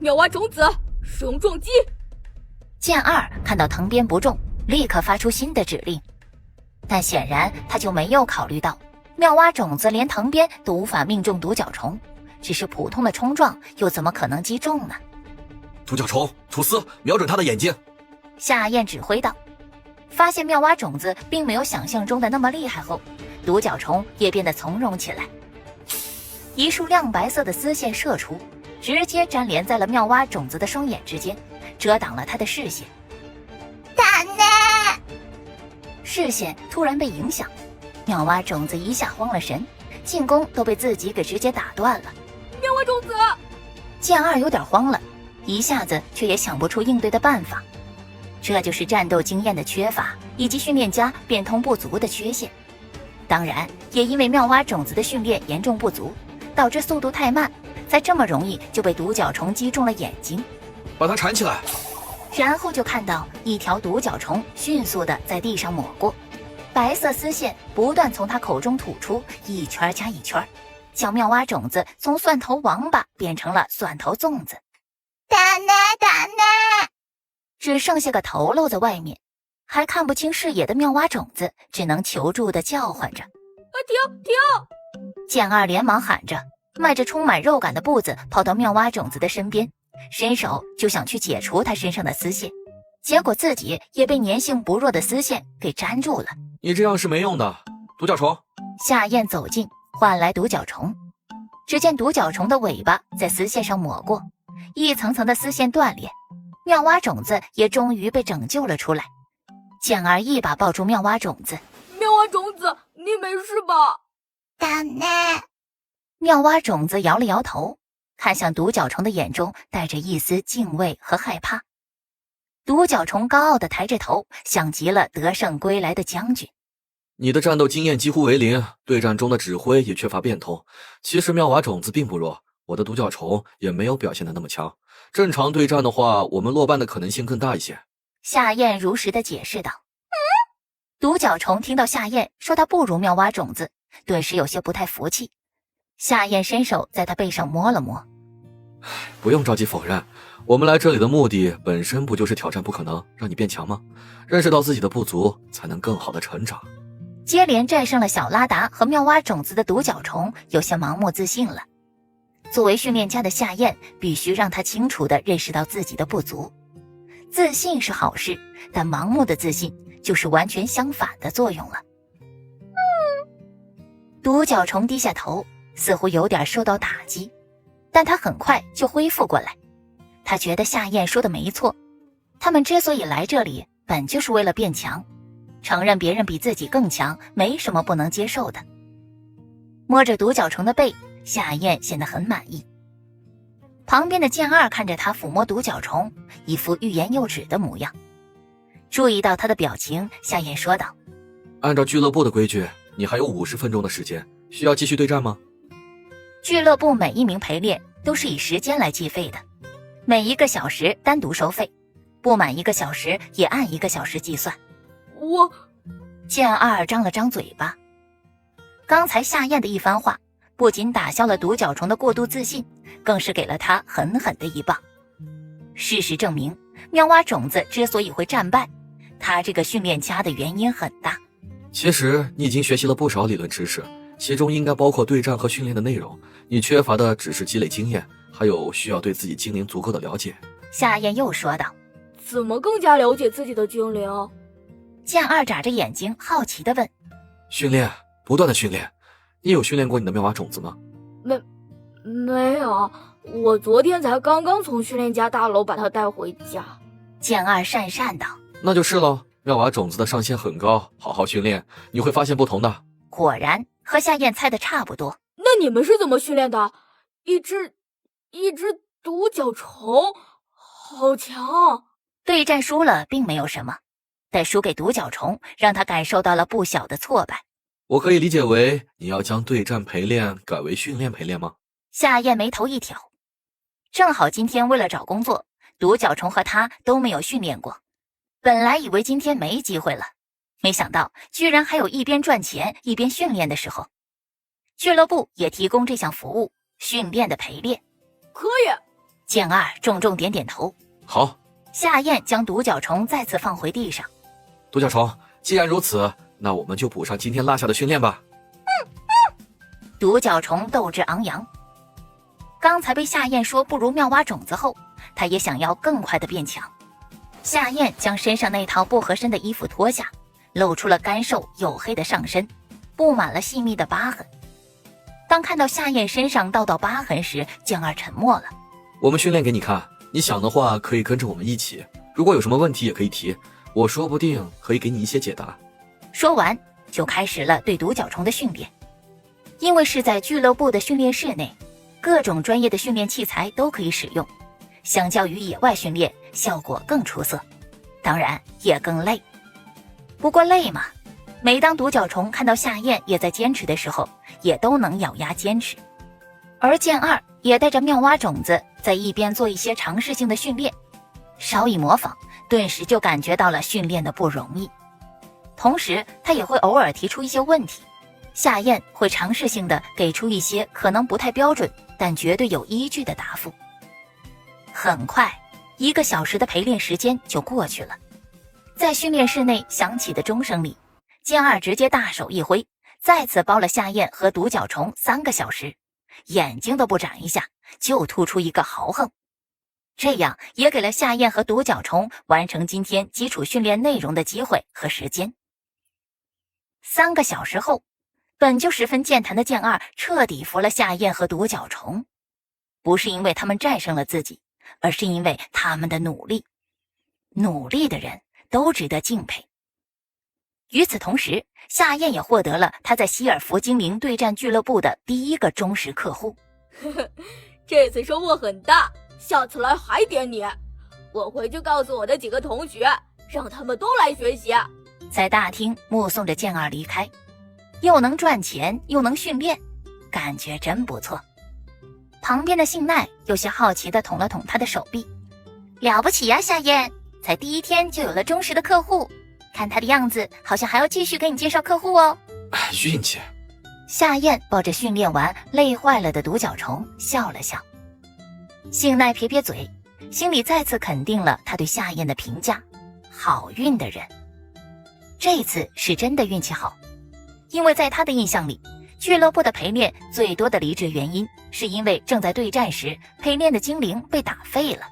妙蛙种子，使用撞击。剑二看到藤鞭不中，立刻发出新的指令，但显然他就没有考虑到妙蛙种子连藤鞭都无法命中独角虫，只是普通的冲撞又怎么可能击中呢？独角虫，吐丝，瞄准他的眼睛。夏燕指挥道。发现妙蛙种子并没有想象中的那么厉害后，独角虫也变得从容起来。一束亮白色的丝线射出，直接粘连在了妙蛙种子的双眼之间，遮挡了他的视线。蛋呢？视线突然被影响，妙蛙种子一下慌了神，进攻都被自己给直接打断了。妙蛙种子，剑二有点慌了，一下子却也想不出应对的办法。这就是战斗经验的缺乏，以及训练家变通不足的缺陷。当然，也因为妙蛙种子的训练严重不足，导致速度太慢，才这么容易就被独角虫击中了眼睛。把它缠起来。然后就看到一条独角虫迅速地在地上抹过，白色丝线不断从它口中吐出，一圈加一圈，将妙蛙种子从蒜头王八变成了蒜头粽子。蛋呢？蛋呢？只剩下个头露在外面，还看不清视野的妙蛙种子只能求助地叫唤着。停！剑二连忙喊着，迈着充满肉感的步子跑到妙蛙种子的身边，伸手就想去解除它身上的丝线，结果自己也被粘性不弱的丝线给粘住了。你这样是没用的，独角虫。夏燕走近，唤来独角虫。只见独角虫的尾巴在丝线上抹过，一层层的丝线断裂，妙蛙种子也终于被拯救了出来。剑儿一把抱住妙蛙种子。妙蛙种子，你没事吧？蛋呢？妙蛙种子摇了摇头，看向独角虫的眼中带着一丝敬畏和害怕。独角虫高傲地抬着头，像极了得胜归来的将军。你的战斗经验几乎为零，对战中的指挥也缺乏变通。其实妙蛙种子并不弱，我的独角虫也没有表现得那么强。正常对战的话，我们落败的可能性更大一些。夏燕如实地解释道。独角虫听到夏燕说他不如妙蛙种子，顿时有些不太服气。夏燕伸手在他背上摸了摸。不用着急否认，我们来这里的目的本身不就是挑战不可能，让你变强吗？认识到自己的不足，才能更好的成长。接连战胜了小拉达和妙蛙种子的独角虫有些盲目自信了。作为训练家的夏燕必须让他清楚地认识到自己的不足。自信是好事，但盲目的自信就是完全相反的作用了。独角虫低下头，似乎有点受到打击，但他很快就恢复过来。他觉得夏燕说的没错，他们之所以来这里，本就是为了变强。承认别人比自己更强，没什么不能接受的。摸着独角虫的背，夏燕显得很满意。旁边的剑二看着他抚摸独角虫，一副欲言又止的模样。注意到他的表情，夏燕说道：按照俱乐部的规矩，你还有50分钟的时间，需要继续对战吗？俱乐部每一名陪练都是以时间来计费的，每1个小时单独收费，不满1个小时也按1个小时计算。剑二张了张嘴巴。刚才夏燕的一番话，不仅打消了独角虫的过度自信，更是给了他狠狠的一棒。事实证明，妙蛙种子之所以会战败，他这个训练家的原因很大。其实你已经学习了不少理论知识，其中应该包括对战和训练的内容，你缺乏的只是积累经验，还有需要对自己精灵足够的了解。夏燕又说道。怎么更加了解自己的精灵？剑二眨着眼睛好奇地问。训练，不断的训练。你有训练过你的妙蛙种子吗？没有，我昨天才刚刚从训练家大楼把它带回家。剑二讪讪道。那就是咯，妙蛙种子的上限很高，好好训练，你会发现不同的。果然和夏燕猜的差不多。那你们是怎么训练的？一只独角虫，好强！对战输了并没有什么，但输给独角虫让他感受到了不小的挫败。我可以理解为你要将对战陪练改为训练陪练吗？夏燕眉头一挑，正好今天为了找工作，独角虫和他都没有训练过，本来以为今天没机会了，没想到居然还有一边赚钱一边训练的时候。俱乐部也提供这项服务，训练的陪练。可以。剑二重重点点头。好。夏燕将独角虫再次放回地上。独角虫，既然如此，那我们就补上今天落下的训练吧。独角虫斗志昂扬。刚才被夏燕说不如妙蛙种子后，他也想要更快的变强。夏燕将身上那套不合身的衣服脱下，露出了干瘦黝黑的上身，布满了细密的疤痕。当看到夏燕身上道道疤痕时，剑二沉默了。我们训练给你看，你想的话可以跟着我们一起，如果有什么问题也可以提，我说不定可以给你一些解答。说完就开始了对独角虫的训练。因为是在俱乐部的训练室内，各种专业的训练器材都可以使用，相较于野外训练，效果更出色，当然也更累。不过累嘛，每当独角虫看到夏燕也在坚持的时候，也都能咬牙坚持。而剑二也带着妙蛙种子在一边做一些尝试性的训练，稍一模仿，顿时就感觉到了训练的不容易。同时他也会偶尔提出一些问题，夏燕会尝试性的给出一些可能不太标准但绝对有依据的答复。很快1个小时的陪练时间就过去了。在训练室内响起的钟声里，剑二直接大手一挥，再次包了夏燕和独角虫3个小时，眼睛都不眨一下就突出一个豪横。这样也给了夏燕和独角虫完成今天基础训练内容的机会和时间。3个小时后，本就十分健谈的剑二彻底服了夏燕和独角虫，不是因为他们战胜了自己，而是因为他们的努力。努力的人都值得敬佩。与此同时，夏燕也获得了他在希尔弗精灵对战俱乐部的第1个忠实客户。这次收获很大，下次来还点你。我回去告诉我的几个同学，让他们都来学习。在大厅目送着剑二离开，又能赚钱又能训练，感觉真不错。旁边的幸奈有些好奇地捅了捅他的手臂。了不起呀，夏燕，才第1天就有了忠实的客户，看他的样子好像还要继续给你介绍客户哦。运气。夏燕抱着训练完累坏了的独角虫笑了笑。幸奈撇撇嘴，心里再次肯定了他对夏燕的评价，好运的人。这次是真的运气好，因为在他的印象里，俱乐部的陪练最多的离职原因是因为正在对战时陪练的精灵被打废了。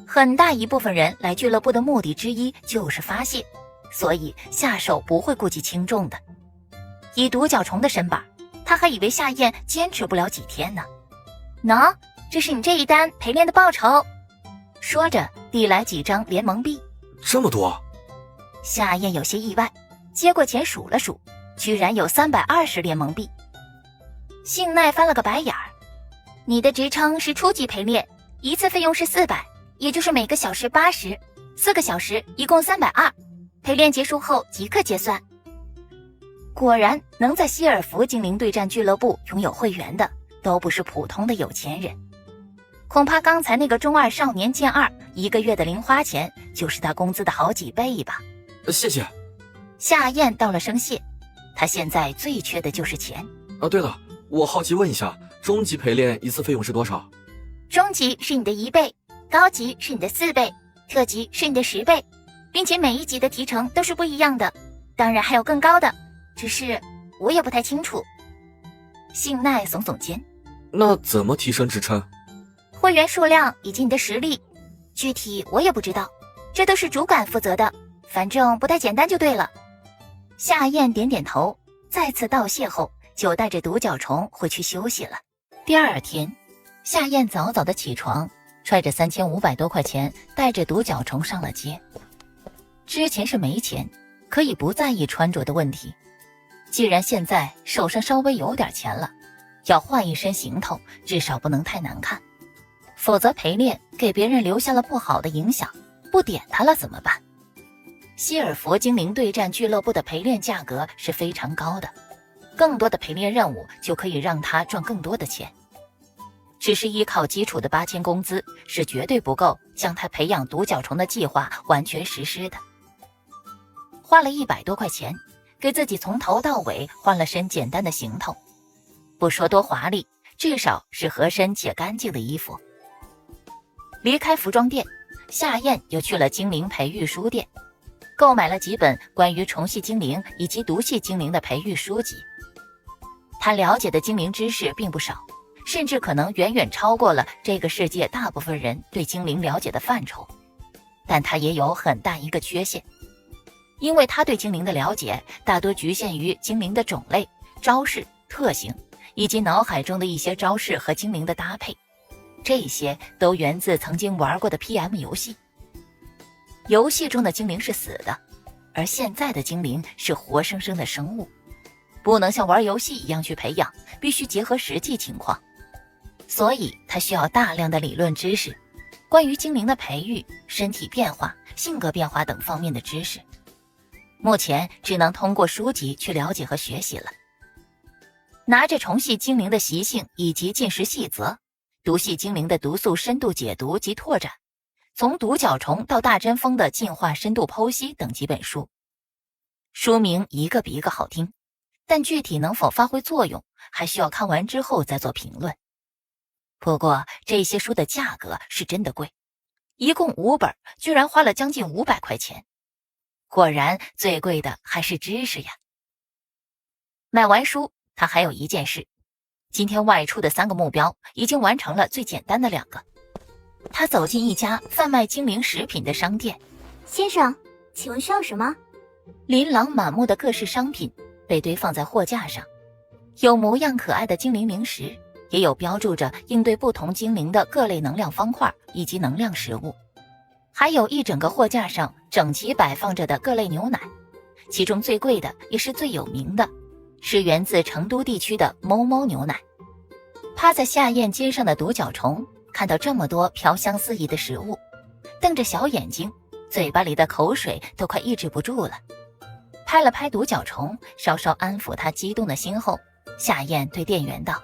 很大一部分人来俱乐部的目的之一就是发泄，所以下手不会顾及轻重的。以独角虫的身板，他还以为夏燕坚持不了几天呢。喏，这是你这一单陪练的报酬。说着递来几张联盟币。这么多？夏燕有些意外，接过钱数了数，居然有320联盟币。幸奈翻了个白眼儿。你的职称是初级陪练，一次费用是400，也就是每个小时80，4个小时一共320，陪练结束后即刻结算。果然能在希尔弗精灵对战俱乐部拥有会员的都不是普通的有钱人，恐怕刚才那个中二少年剑二1个月的零花钱就是他工资的好几倍吧。谢谢。夏燕道了声谢，他现在最缺的就是钱。对了，我好奇问一下，中级陪练一次费用是多少？中级是你的1倍，高级是你的4倍，特级是你的10倍，并且每一级的提成都是不一样的，当然还有更高的，只是我也不太清楚。幸奈耸耸肩。那怎么提升职称？会员数量以及你的实力，具体我也不知道，这都是主管负责的，反正不太简单就对了。夏燕点点头，再次道谢后就带着独角虫回去休息了。第2天，夏燕早早的起床，揣着3500多块钱，带着独角虫上了街。之前是没钱，可以不在意穿着的问题，既然现在手上稍微有点钱了，要换一身行头，至少不能太难看，否则陪练给别人留下了不好的影响，不点他了怎么办？希尔弗精灵对战俱乐部的陪练价格是非常高的，更多的陪练任务就可以让他赚更多的钱。只是依靠基础的8000工资是绝对不够将他培养独角虫的计划完全实施的。花了100多块钱，给自己从头到尾换了身简单的行头，不说多华丽，至少是合身且干净的衣服。离开服装店，夏燕又去了精灵培育书店，购买了几本关于虫系精灵以及毒系精灵的培育书籍。她了解的精灵知识并不少，甚至可能远远超过了这个世界大部分人对精灵了解的范畴。但她也有很大一个缺陷，因为她对精灵的了解大多局限于精灵的种类、招式、特性，以及脑海中的一些招式和精灵的搭配。这些都源自曾经玩过的 PM 游戏。游戏中的精灵是死的，而现在的精灵是活生生的生物，不能像玩游戏一样去培养，必须结合实际情况。所以它需要大量的理论知识，关于精灵的培育、身体变化、性格变化等方面的知识。目前只能通过书籍去了解和学习了。拿着虫系精灵的习性以及进食细则，毒系精灵的毒素深度解读及拓展，从独角虫到大针蜂的进化深度剖析等几本书。书名一个比一个好听，但具体能否发挥作用，还需要看完之后再做评论。不过这些书的价格是真的贵，一共5本，居然花了将近500块钱。果然最贵的还是知识呀。买完书，他还有一件事，今天外出的3个目标已经完成了最简单的2个。他走进一家贩卖精灵食品的商店。先生，请问需要什么？琳琅满目的各式商品被堆放在货架上，有模样可爱的精灵零食，也有标注着应对不同精灵的各类能量方块以及能量食物，还有一整个货架上整齐摆放着的各类牛奶，其中最贵的也是最有名的，是源自成都地区的猫猫牛奶。趴在夏燕肩上的独角虫看到这么多飘香四溢的食物，瞪着小眼睛，嘴巴里的口水都快抑制不住了。拍了拍独角虫，稍稍安抚他激动的心后，夏燕对店员道：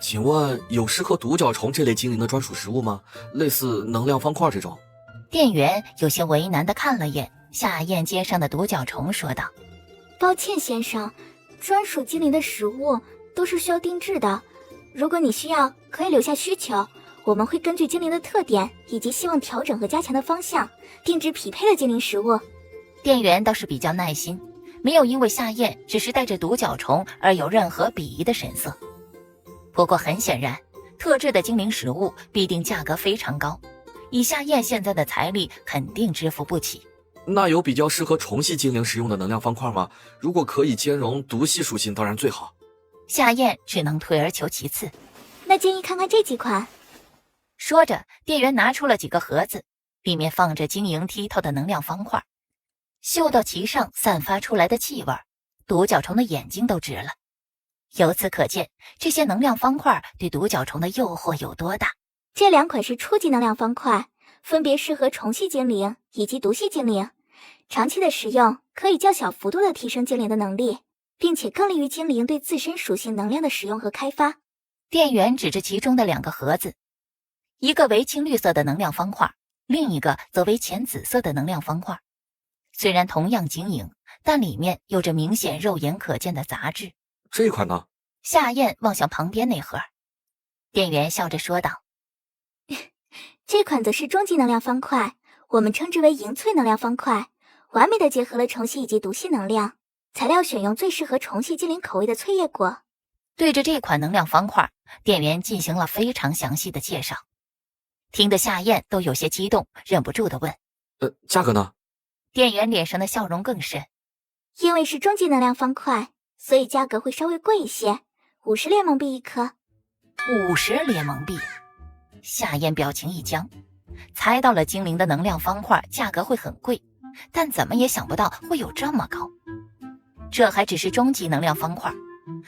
请问有适合独角虫这类精灵的专属食物吗？类似能量方块这种。店员有些为难地看了眼夏燕肩上的独角虫，说道：抱歉先生，专属精灵的食物都是需要定制的，如果你需要，可以留下需求，我们会根据精灵的特点以及希望调整和加强的方向，定制匹配的精灵食物。店员倒是比较耐心，没有因为夏燕只是带着独角虫而有任何鄙夷的神色。不过很显然，特制的精灵食物必定价格非常高，以夏燕现在的财力肯定支付不起。那有比较适合虫系精灵使用的能量方块吗？如果可以兼容毒系属性当然最好。夏燕只能退而求其次。那建议看看这几款。说着，店员拿出了几个盒子，里面放着晶莹剔透的能量方块，嗅到其上散发出来的气味，独角虫的眼睛都直了。由此可见，这些能量方块对独角虫的诱惑有多大。这2款是初级能量方块，分别适合虫系精灵以及毒系精灵，长期的使用可以较小幅度的提升精灵的能力，并且更利于精灵对自身属性能量的使用和开发。店员指着其中的2个盒子，一个为青绿色的能量方块，另一个则为浅紫色的能量方块。虽然同样晶莹，但里面有着明显肉眼可见的杂质。这款呢？夏燕望向旁边那盒，店员笑着说道：这款则是终极能量方块，我们称之为银翠能量方块，完美的结合了虫系以及毒系能量，材料选用最适合虫系精灵口味的翠叶果。对着这款能量方块，店员进行了非常详细的介绍，听得夏燕都有些激动，忍不住地问：价格呢？店员脸上的笑容更深。因为是终极能量方块，所以价格会稍微贵一些，50联盟币一颗。50联盟币。夏燕表情一僵，猜到了精灵的能量方块价格会很贵，但怎么也想不到会有这么高。这还只是终极能量方块，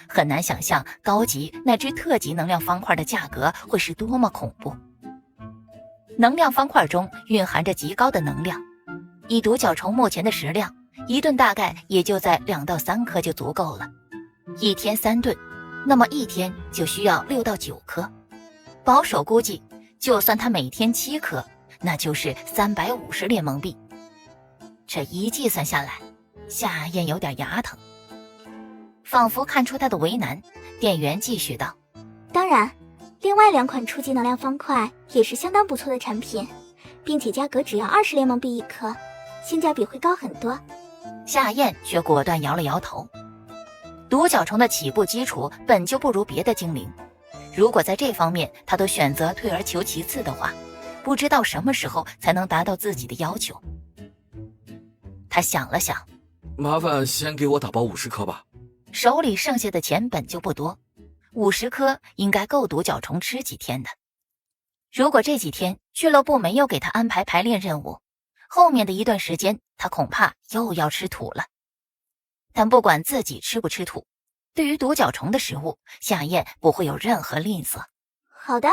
很难想象高级乃至特级能量方块的价格会是多么恐怖。能量方块中蕴含着极高的能量，以独角虫目前的食量，一顿大概也就在2到3颗就足够了。一天3顿，那么一天就需要6到9颗。保守估计，就算他每天7颗，那就是350联盟币。这一计算下来，夏燕有点牙疼。仿佛看出他的为难，店员继续道：当然，另外2款初级能量方块也是相当不错的产品，并且价格只要20联盟币一颗，性价比会高很多。夏燕却果断摇了摇头。独角虫的起步基础本就不如别的精灵，如果在这方面他都选择退而求其次的话，不知道什么时候才能达到自己的要求。他想了想，麻烦先给我打包50颗吧。手里剩下的钱本就不多，50颗应该够独角虫吃几天的。如果这几天俱乐部没有给他安排排练任务，后面的一段时间他恐怕又要吃土了。但不管自己吃不吃土，对于独角虫的食物，夏燕不会有任何吝啬。好的。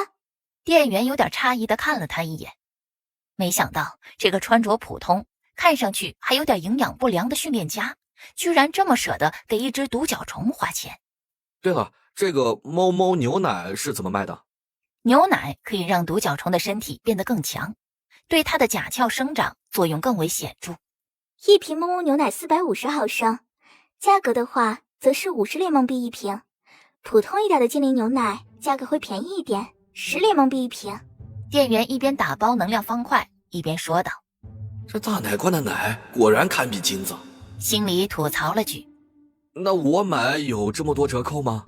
店员有点诧异地看了他一眼，没想到这个穿着普通，看上去还有点营养不良的训练家，居然这么舍得给一只独角虫花钱。对了，这个猫猫牛奶是怎么卖的？牛奶可以让独角虫的身体变得更强，对它的甲壳生长作用更为显著。一瓶猫猫牛奶450毫升，价格的话则是50联盟币一瓶。普通一点的精灵牛奶价格会便宜一点，10联盟币一瓶。店员一边打包能量方块，一边说道：这大奶罐的奶果然堪比金子。心里吐槽了句。那我买有这么多折扣吗？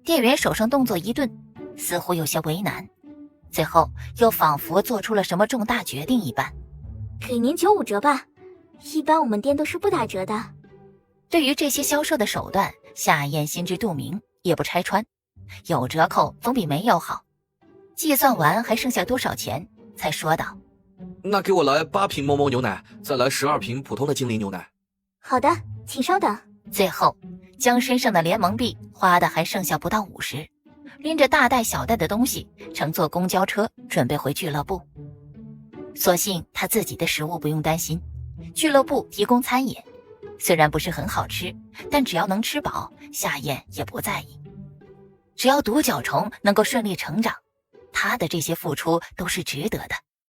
店员手上动作一顿，似乎有些为难，最后又仿佛做出了什么重大决定一般。给您95折吧，一般我们店都是不打折的。对于这些销售的手段，夏燕心知肚明，也不拆穿，有折扣总比没有好。计算完还剩下多少钱，才说道：那给我来8瓶猫猫牛奶，再来12瓶普通的精灵牛奶。好的，请稍等。最后将身上的联盟币花的还剩下不到50，拎着大袋小袋的东西，乘坐公交车准备回俱乐部。所幸他自己的食物不用担心，俱乐部提供餐饮，虽然不是很好吃，但只要能吃饱，夏燕也不在意。只要独角虫能够顺利成长，他的这些付出都是值得的。